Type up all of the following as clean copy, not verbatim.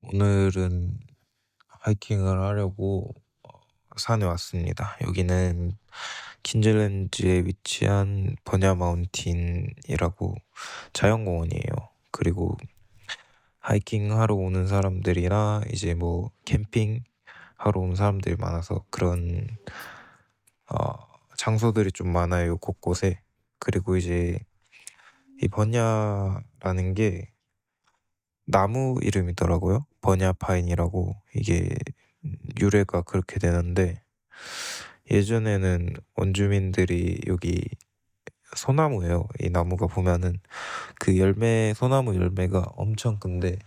오늘은 하이킹을 하려고 산에 왔습니다. 여기는 킨즐랜드에 위치한 버냐 마운틴이라고 자연공원이에요. 그리고 하이킹 하러 오는 사람들이나 이제 뭐 캠핑 하러 오는 사람들이 많아서 그런 장소들이 좀 많아요, 곳곳에. 그리고 이제 이 버냐라는 게 나무 이름이더라고요. 버냐 파인이라고. 이게 유래가 그렇게 되는데 예전에는 원주민들이 여기 소나무예요. 이 나무가 보면은 그 열매, 소나무 열매가 엄청 큰데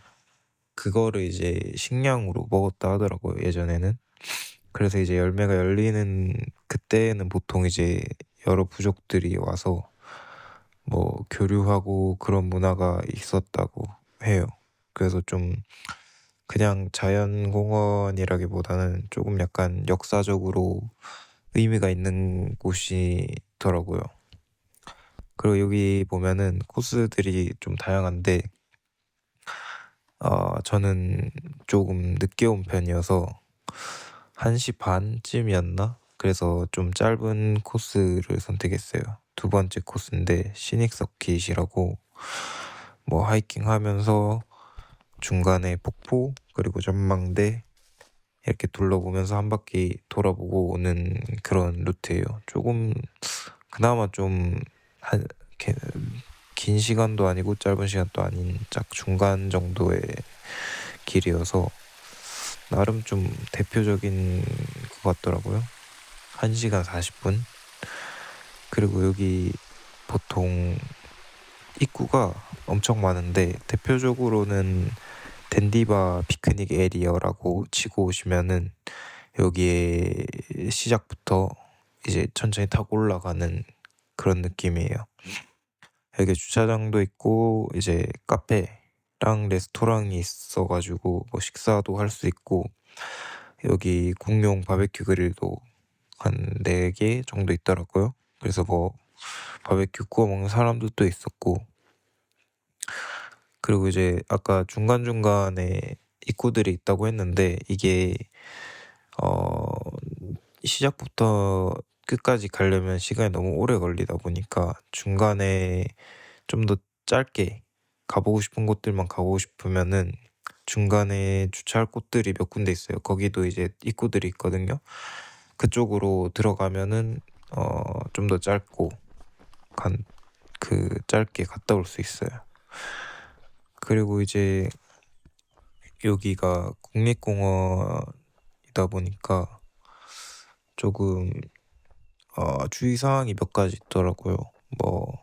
그거를 이제 식량으로 먹었다 하더라고요, 예전에는. 그래서 이제 열매가 열리는 그때는 보통 이제 여러 부족들이 와서 뭐 교류하고 그런 문화가 있었다고 해요. 그래서 좀 그냥 자연공원이라기보다는 조금 약간 역사적으로 의미가 있는 곳이더라고요. 그리고 여기 보면은 코스들이 좀 다양한데, 저는 조금 늦게 온 편이어서 1시 반쯤이었나? 그래서 좀 짧은 코스를 선택했어요. 두 번째 코스인데, 시닉 서킷이라고 뭐 하이킹 하면서 중간에 폭포, 그리고 전망대, 이렇게 둘러보면서 한 바퀴 돌아보고 오는 그런 루트예요. 조금 그나마 좀 이렇게 긴 시간도 아니고 짧은 시간도 아닌 짝 중간 정도의 길이어서 나름 좀 대표적인 것 같더라고요. 1시간 40분. 그리고 여기 보통 입구가 엄청 많은데 대표적으로는 댄디바 피크닉 에리어라고 치고 오시면은 여기에 시작부터 이제 천천히 타고 올라가는 그런 느낌이에요. 여기 주차장도 있고 이제 카페랑 레스토랑이 있어가지고 뭐 식사도 할 수 있고 여기 공용 바베큐 그릴도 한 4개 정도 있더라고요. 그래서 뭐 바베큐 구워 먹는 사람들도 있었고 그리고 이제 아까 중간중간에 입구들이 있다고 했는데 이게 어 시작부터 끝까지 가려면 시간이 너무 오래 걸리다 보니까 중간에 좀 더 짧게 가보고 싶은 곳들만 가보고 싶으면은 중간에 주차할 곳들이 몇 군데 있어요. 거기도 이제 입구들이 있거든요. 그쪽으로 들어가면은 좀 더 짧고 짧게 갔다 올 수 있어요. 그리고 이제 여기가 국립공원이다 보니까 조금 주의사항이 몇 가지 있더라고요. 뭐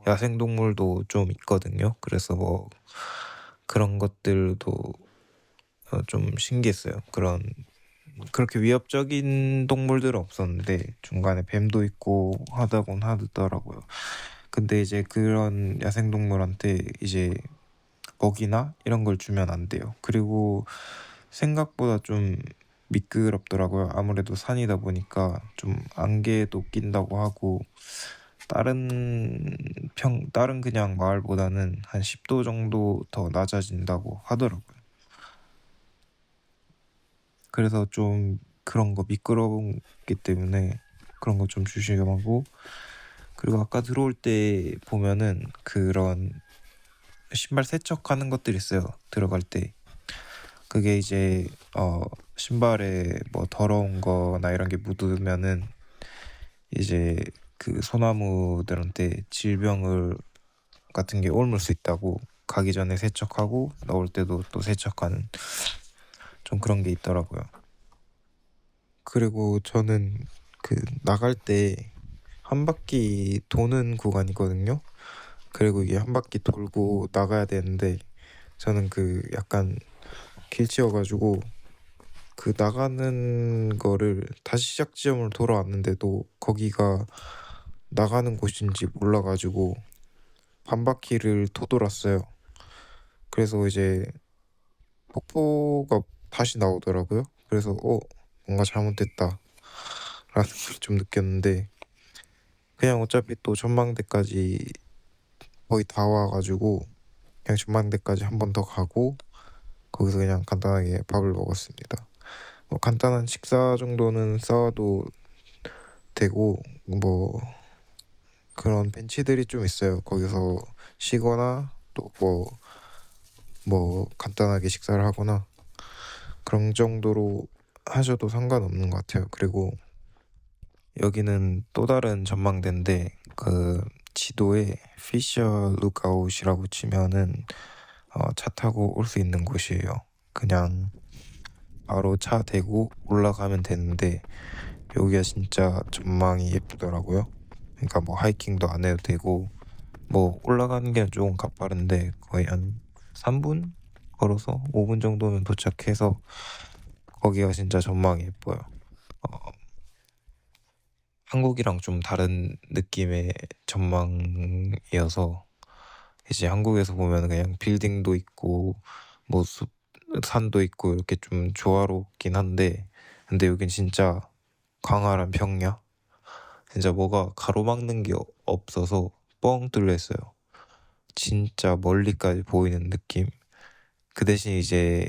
야생동물도 좀 있거든요. 그래서 뭐 그런 것들도 좀 신기했어요. 그렇게 위협적인 동물들은 없었는데 중간에 뱀도 있고 하다곤 하더라고요. 근데 이제 그런 야생동물한테 이제 먹이나 이런 걸 주면 안 돼요. 그리고 생각보다 좀 미끄럽더라고요. 아무래도 산이다 보니까 좀 안개도 낀다고 하고 다른 그냥 마을보다는 한 10도 정도 더 낮아진다고 하더라고요. 그래서 좀 그런 거 미끄러웠기 때문에 그런 거 좀 조심하고 그리고 아까 들어올 때 보면은 그런 신발 세척하는 것들이 있어요. 들어갈 때. 그게 이제 신발에 뭐 더러운 거나 이런 게 묻으면은 이제 그 소나무들한테 질병을 같은 게 옮을 수 있다고 가기 전에 세척하고 나올 때도 또 세척하는 좀 그런 게 있더라고요. 그리고 저는 그 나갈 때 한 바퀴 도는 구간이거든요. 그리고 이게 한 바퀴 돌고 나가야 되는데 저는 그 약간 길치여가지고 그 나가는 거를 다시 시작 지점으로 돌아왔는데도 거기가 나가는 곳인지 몰라가지고 반 바퀴를 더 돌았어요. 그래서 이제 폭포가 다시 나오더라고요. 그래서 뭔가 잘못됐다 라는 걸 좀 느꼈는데 그냥 어차피 또 전망대까지 거의 다 와가지고 그냥 전망대까지 한 번 더 가고 거기서 그냥 간단하게 밥을 먹었습니다. 뭐 간단한 식사 정도는 싸워도 되고 뭐 그런 벤치들이 좀 있어요. 거기서 쉬거나 또 뭐 간단하게 식사를 하거나 그런 정도로 하셔도 상관없는 것 같아요. 그리고 여기는 또 다른 전망대인데 그 지도에 피셔 룩아웃이라고 치면은 차 타고 올 수 있는 곳이에요. 그냥 바로 차 대고 올라가면 되는데 여기가 진짜 전망이 예쁘더라고요. 그러니까 뭐 하이킹도 안 해도 되고 뭐 올라가는 게 조금 가파른데 거의 한 3분 걸어서 5분 정도면 도착해서 거기가 진짜 전망이 예뻐요. 어, 한국이랑 좀 다른 느낌의 전망이어서 이제 한국에서 보면 그냥 빌딩도 있고 뭐 산도 있고 이렇게 좀 조화롭긴 한데 근데 여긴 진짜 광활한 평야? 진짜 뭐가 가로막는 게 없어서 뻥 뚫려 있어요. 진짜 멀리까지 보이는 느낌. 그 대신 이제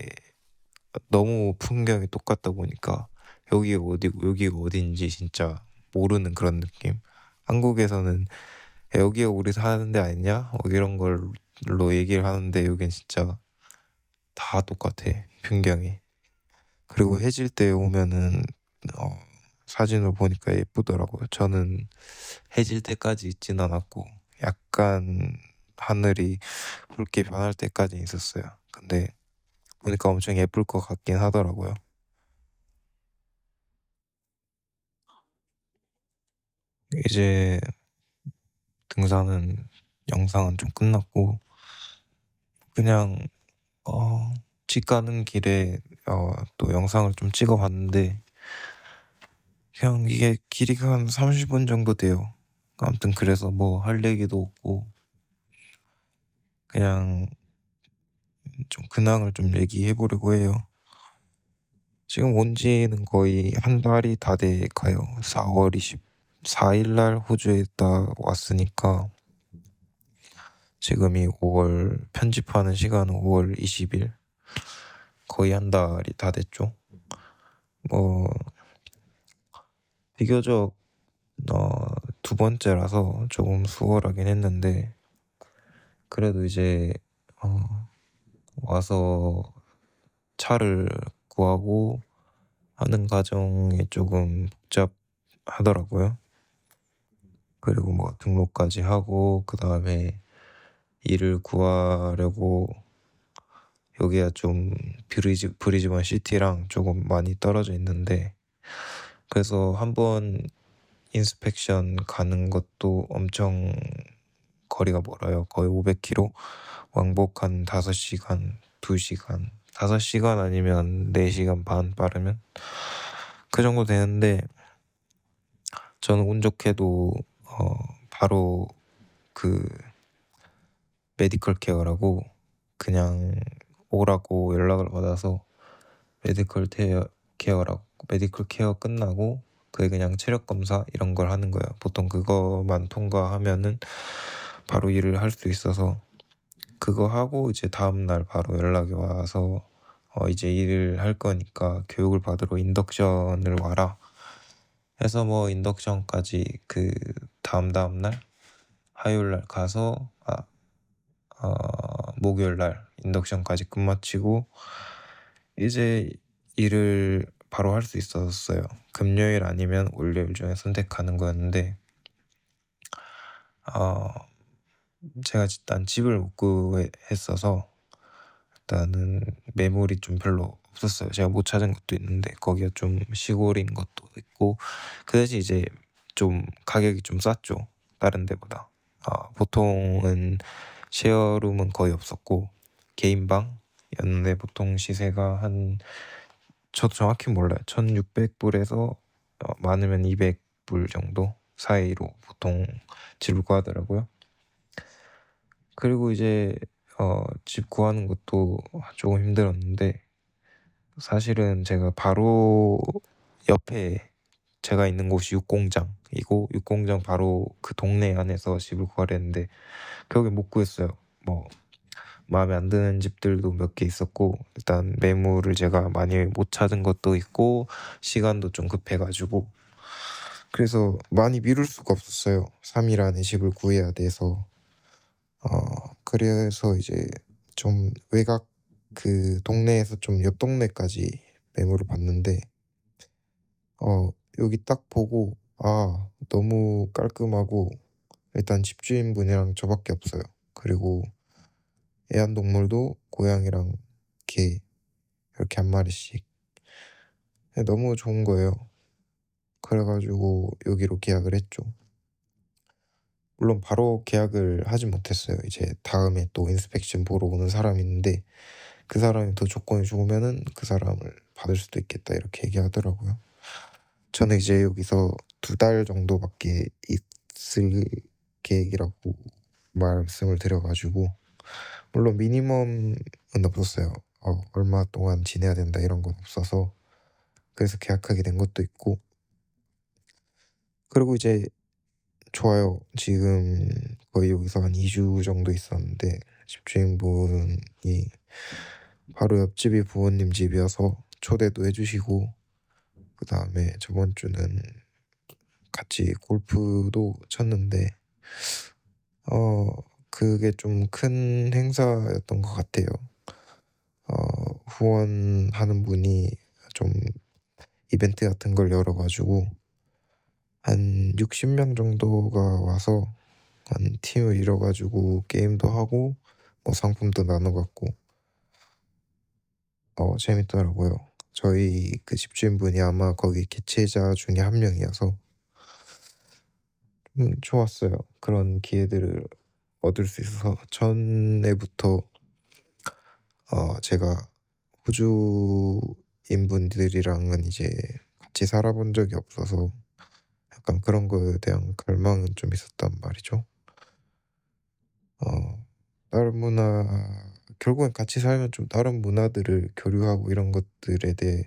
너무 풍경이 똑같다 보니까 여기가 어디고 여기가 어딘지 진짜 모르는 그런 느낌. 한국에서는 야, 여기가 우리 사는 데 아니냐? 이런 걸로 얘기를 하는데 여긴 진짜 다 똑같아. 풍경이. 그리고 해질 때 오면은 어, 사진을 보니까 예쁘더라고요. 저는 해질 때까지 있진 않았고 약간 하늘이 붉게 변할 때까지 있었어요. 근데 보니까 엄청 예쁠 것 같긴 하더라고요. 이제 등산은 영상은 좀 끝났고 그냥 집 가는 길에 또 영상을 좀 찍어봤는데 그냥 이게 길이가 한 30분 정도 돼요. 아무튼 그래서 뭐 할 얘기도 없고 그냥 좀 근황을 좀 얘기해 보려고 해요. 지금 온 지는 거의 한 달이 다 돼 가요. 4월 24일 날 호주에 있다 왔으니까 지금이 5월 편집하는 시간은 5월 20일 거의 한 달이 다 됐죠. 뭐 비교적 어, 두 번째라서 조금 수월하긴 했는데 그래도 이제 와서 차를 구하고 하는 과정이 조금 복잡하더라고요. 그리고 뭐 등록까지 하고 그 다음에 일을 구하려고 여기가 좀 브리즈번 시티랑 조금 많이 떨어져 있는데 그래서 한번 인스펙션 가는 것도 엄청 거리가 멀어요. 거의 500km 왕복 한 5시간 2시간 5시간 아니면 4시간 반 빠르면 그 정도 되는데 저는 운 좋게도 바로 그 메디컬 케어라고 그냥 오라고 연락을 받아서 케어라고 메디컬 케어 끝나고 그게 그냥 체력 검사 이런 걸 하는 거예요. 보통 그거만 통과하면은 바로 일을 할 수 있어서 그거 하고 이제 다음날 바로 연락이 와서 이제 일을 할 거니까 교육을 받으러 인덕션을 와라 해서 뭐 인덕션까지 그 다음날 화요일날 가서 목요일날 인덕션까지 끝마치고 이제 일을 바로 할 수 있었어요. 금요일 아니면 월요일 중에 선택하는 거였는데 제가 일단 집을 못 구했어서 일단은 매물이 좀 별로 없었어요. 제가 못 찾은 것도 있는데 거기가 좀 시골인 것도 있고 그 대신 이제 좀 가격이 좀 쌌죠. 다른 데보다. 보통은 쉐어룸은 거의 없었고 개인방이었는데 보통 시세가 한 저도 정확히 몰라요. 1600불에서 많으면 200불 정도 사이로 보통 집을 구하더라고요. 그리고 이제 집 구하는 것도 조금 힘들었는데 사실은 제가 바로 옆에 제가 있는 곳이 육공장이고 육공장 바로 그 동네 안에서 집을 구하려 했는데 결국에 못 구했어요. 뭐 마음에 안 드는 집들도 몇 개 있었고 일단 매물을 제가 많이 못 찾은 것도 있고 시간도 좀 급해 가지고 그래서 많이 미룰 수가 없었어요. 3일 안에 집을 구해야 돼서. 그래서 이제 좀 외곽 그 동네에서 좀 옆 동네까지 매물을 봤는데 여기 딱 보고 너무 깔끔하고 일단 집주인분이랑 저 밖에 없어요. 그리고 애완동물도 고양이랑 개 이렇게 한 마리씩. 너무 좋은 거예요. 그래 가지고 여기로 계약을 했죠. 물론 바로 계약을 하진 못했어요. 이제 다음에 또 인스펙션 보러 오는 사람이 있는데 그 사람이 더 조건이 좋으면은 그 사람을 받을 수도 있겠다 이렇게 얘기하더라고요. 저는 이제 여기서 2달 정도밖에 있을 계획이라고 말씀을 드려 가지고 물론 미니멈은 없었어요. 얼마 동안 지내야 된다 이런 건 없어서 그래서 계약하게 된 것도 있고 그리고 이제 좋아요. 지금 거의 여기서 한 2주 정도 있었는데 집주인분이 바로 옆집이 부모님 집이어서 초대도 해 주시고 그다음에 저번 주는 같이 골프도 쳤는데 그게 좀 큰 행사였던 것 같아요. 후원하는 분이 좀 이벤트 같은 걸 열어 가지고 한 60명 정도가 와서 한 팀을 이뤄 가지고 게임도 하고 뭐 상품도 나눠 갖고 재밌더라고요. 저희 그 집주인분이 아마 거기 개최자 중에 한 명이어서 좋았어요. 그런 기회들을 얻을 수 있어서 전에부터 제가 호주인 분들이랑은 이제 같이 살아본 적이 없어서 약간 그런 거에 대한 갈망은 좀 있었단 말이죠. 어 다른 문화 결국엔 같이 살면 좀 다른 문화들을 교류하고 이런 것들에 대해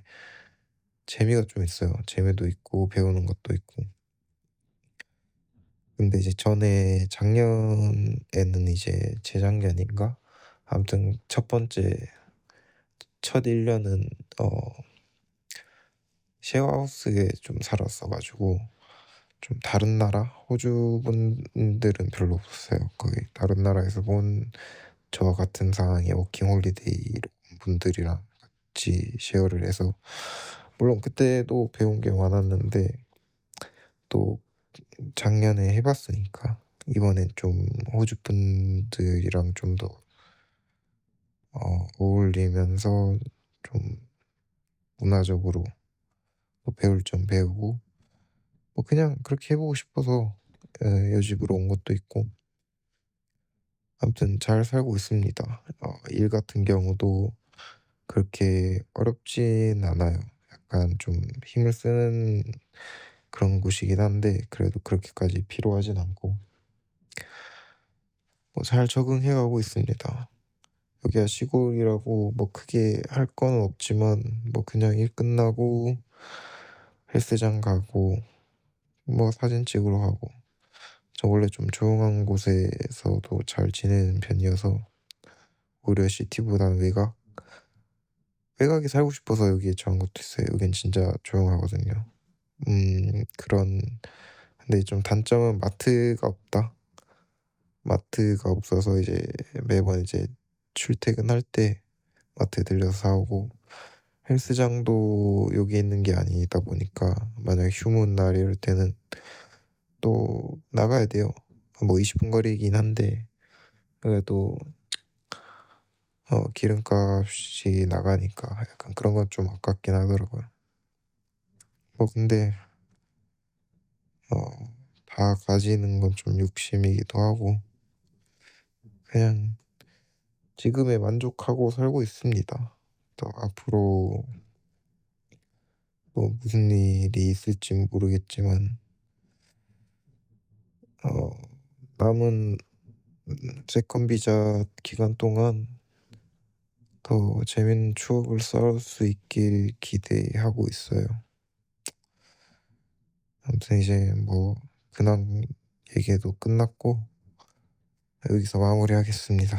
재미가 좀 있어요. 재미도 있고 배우는 것도 있고. 근데 이제 전에 작년에는 이제 재작년인가? 아무튼 첫 1 년은 어 셰어하우스에 좀 살았어 가지고 좀 다른 나라 호주 분들은 별로 없었어요. 거의 다른 나라에서 온 저와 같은 상황의 워킹 홀리데이로 온 분들이랑 같이 쉐어를 해서 물론 그때도 배운 게 많았는데 또 작년에 해 봤으니까 이번엔 좀 호주 분들이랑 좀 더 어울리면서 좀 문화적으로 또 배울 점 배우고 뭐 그냥 그렇게 해 보고 싶어서 여집으로 온 것도 있고 아무튼 잘 살고 있습니다. 일 같은 경우도 그렇게 어렵진 않아요. 약간 좀 힘을 쓰는 그런 곳이긴 한데 그래도 그렇게까지 피로하진 않고 뭐 잘 적응해 가고 있습니다. 여기가 시골이라고 뭐 크게 할 건 없지만 뭐 그냥 일 끝나고 헬스장 가고 뭐 사진 찍으러 가고 저 원래 좀 조용한 곳에서도 잘 지내는 편이어서 오히려 시티보다는 외곽에 살고 싶어서 여기에 정한 것도 있어요. 여긴 진짜 조용하거든요. 그런 근데 좀 단점은 마트가 없다. 마트가 없어서 이제 매번 이제 출퇴근할 때 마트에 들려서 사 오고 헬스장도 여기 있는 게 아니다 보니까 만약에 휴무 날 이럴 때는 또 나가야 돼요. 뭐 20분 거리이긴 한데 그래도 기름값이 나가니까 약간 그런 건 좀 아깝긴 하더라고요. 근데 다 가지는 건 좀 욕심이기도 하고 그냥 지금에 만족하고 살고 있습니다. 또 앞으로 뭐 무슨 일이 있을진 모르겠지만 어 남은 세컨 비자 기간 동안 더 재밌는 추억을 쌓을 수 있길 기대하고 있어요. 아무튼 이제 뭐 근황 얘기도 끝났고 여기서 마무리하겠습니다.